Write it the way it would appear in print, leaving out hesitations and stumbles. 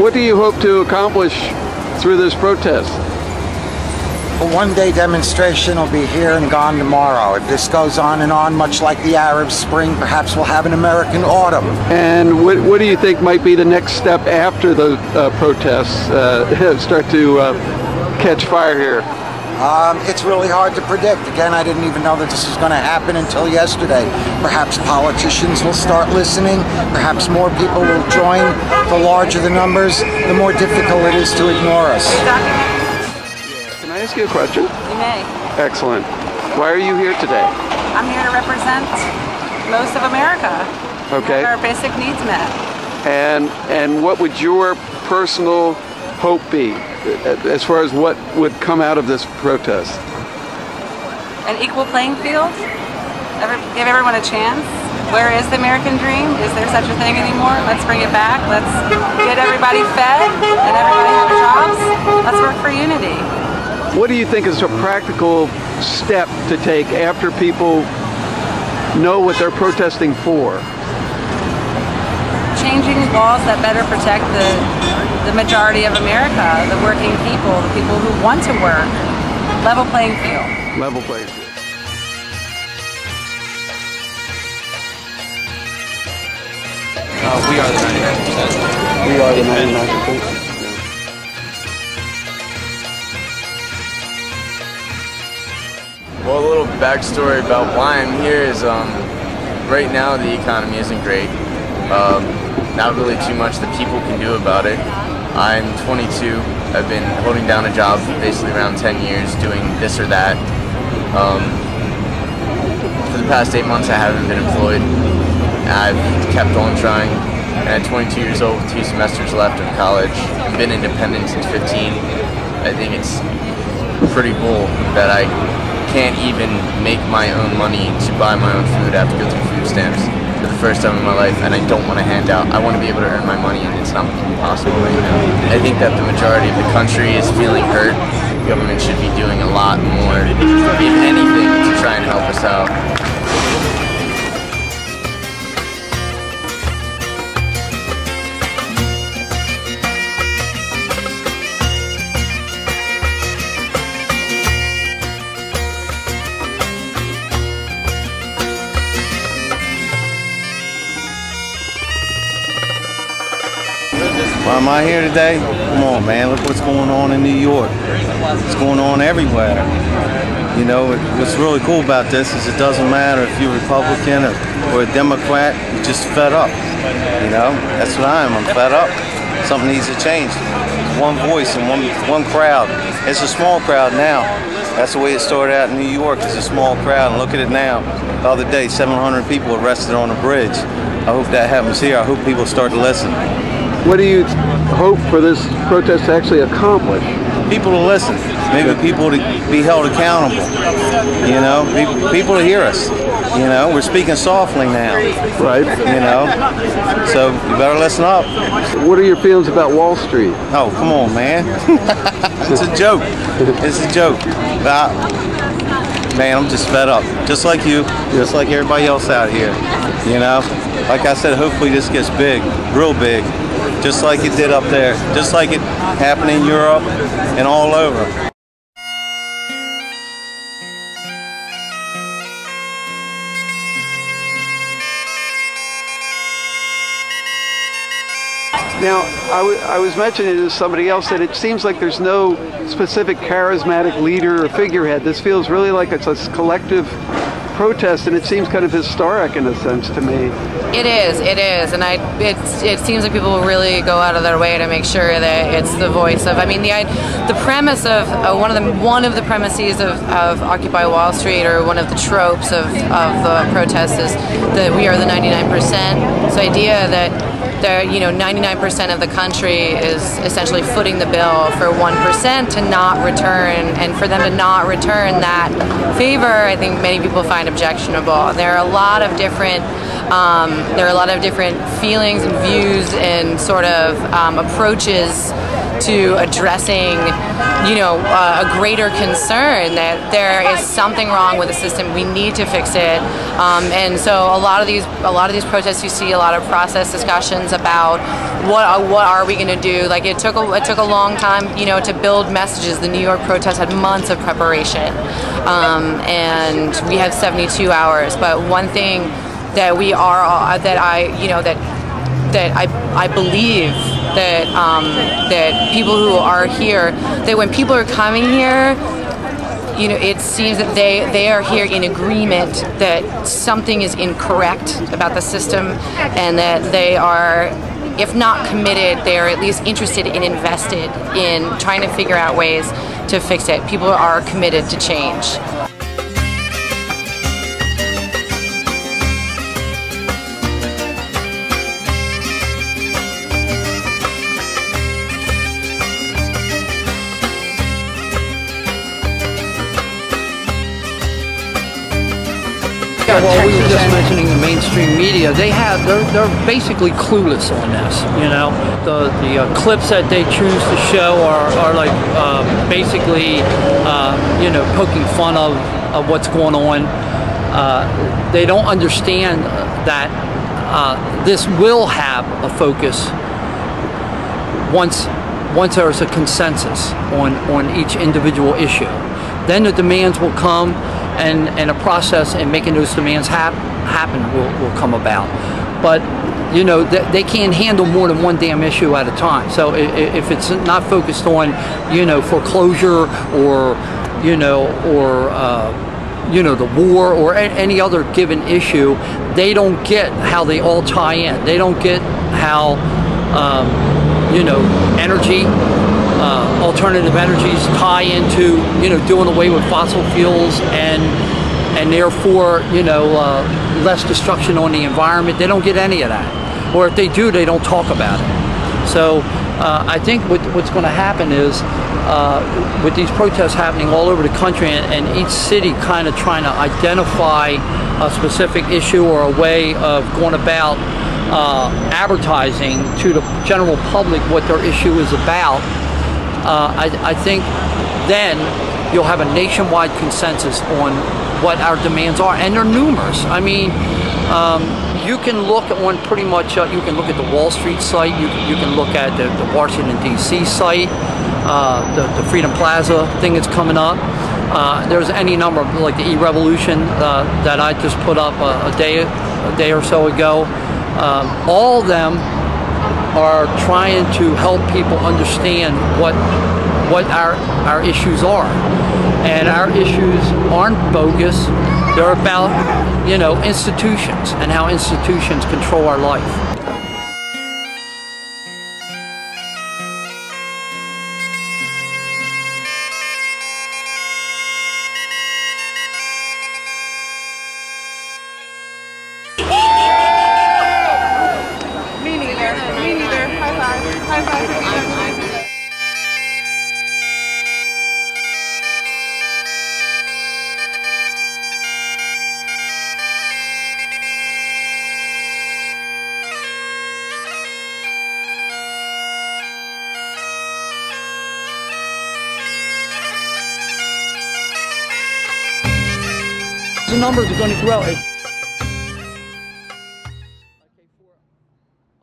what do you hope to accomplish through this protest? A one-day demonstration will be here and gone tomorrow. If this goes on and on, much like the Arab Spring, perhaps we'll have an American autumn. And what do you think might be the next step after the protests start to catch fire here? It's really hard to predict. Again, I didn't even know that this was going to happen until yesterday. Perhaps politicians will start listening. Perhaps more people will join. The larger the numbers, the more difficult it is to ignore us. Can I ask you a question? You may. Excellent. Why are you here today? I'm here to represent most of America. Okay. Have our basic needs met. And what would your personal hope be as far as what would come out of this protest? An equal playing field. Give everyone a chance. Where is the American dream? Is there such a thing anymore? Let's bring it back. Let's get everybody fed and everybody have jobs. Let's work for unity. What do you think is a practical step to take after people know what they're protesting for? Changing laws that better protect the majority of America, the working people, the people who want to work. Level playing field. Level playing field. We are the 99%. We are the 99%. Well, a little backstory about why I'm here is right now the economy isn't great. Not really too much that people can do about it. I'm 22. I've been holding down a job for basically around 10 years doing this or that. For the past 8 months I haven't been employed. I've kept on trying, and at 22 years old with 2 semesters left of college, I've been independent since 15. I think it's pretty bull that I can't even make my own money to buy my own food. I have to go through food stamps for the first time in my life, and I don't want to hand out. I want to be able to earn my money, and it's not possible right now. I think that the majority of the country is feeling hurt. The government should be doing a lot more, if anything, to try and help us out. Why am I here today? Come on, man, look what's going on in New York. It's going on everywhere. You know, what's really cool about this is it doesn't matter if you're Republican or a Democrat, you're just fed up. You know, that's what I am, I'm fed up. Something needs to change. One voice and one crowd. It's a small crowd now. That's the way it started out in New York, it's a small crowd, and look at it now. The other day, 700 people arrested on a bridge. I hope that happens here. I hope people start to listen. What do you hope for this protest to actually accomplish? People to listen. Maybe people to be held accountable. You know, people to hear us. You know, we're speaking softly now. Right. You know, so you better listen up. What are your feelings about Wall Street? Oh, come on, man. It's a joke. It's a joke. Man, I'm just fed up. Just like you, just like everybody else out here. You know, like I said, hopefully this gets big, real big. Just like it did up there, just like it happened in Europe and all over. Now, I was mentioning to somebody else that it seems like there's no specific charismatic leader or figurehead. This feels really like it's a collective protest, and it seems kind of historic in a sense to me. It is, and it seems like people will really go out of their way to make sure that it's the voice of. I mean, the premise of one of the premises of Occupy Wall Street, or one of the tropes of the protest, is that we are the 99%. So, idea that 99% of the country is essentially footing the bill for 1% to not return, and for them to not return that favor, I think many people find objectionable. There are a lot of different feelings and views and sort of approaches to addressing, a greater concern that there is something wrong with the system. We need to fix it, and so a lot of these protests, you see a lot of process discussions about what are we going to do. Like it took a long time, to build messages. The New York protest had months of preparation, and we had 72 hours. But one thing that I believe that people who are here, that when people are coming here, it seems that they are here in agreement that something is incorrect about the system, and that they are, if not committed, they are at least interested and invested in trying to figure out ways to fix it. People are committed to change. Well, we were just mentioning the mainstream media. They're basically clueless on this. The clips that they choose to show are like basically poking fun of what's going on. They don't understand that this will have a focus once there's a consensus on each individual issue. Then the demands will come, and a process in making those demands happen will come about. But they can't handle more than one damn issue at a time. So if it's not focused on foreclosure or the war or any other given issue, they don't get how they all tie in. They don't get how energy, alternative energies tie into doing away with fossil fuels and therefore less destruction on the environment. They don't get any of that, or if they do, they don't talk about it. So I think what's going to happen is with these protests happening all over the country, and each city kind of trying to identify a specific issue or a way of going about advertising to the general public what their issue is about. I think then you'll have a nationwide consensus on what our demands are, and they're numerous. I mean, you can look on pretty much, you can look at the Wall Street site, you can look at the Washington, D.C. site, the Freedom Plaza thing that's coming up. There's any number of, like the E-Revolution that I just put up a day or so ago. All of them are trying to help people understand what our issues are, and our issues aren't bogus. They're about institutions and how institutions control our life. Me neither. High five. High five. The numbers are going to grow.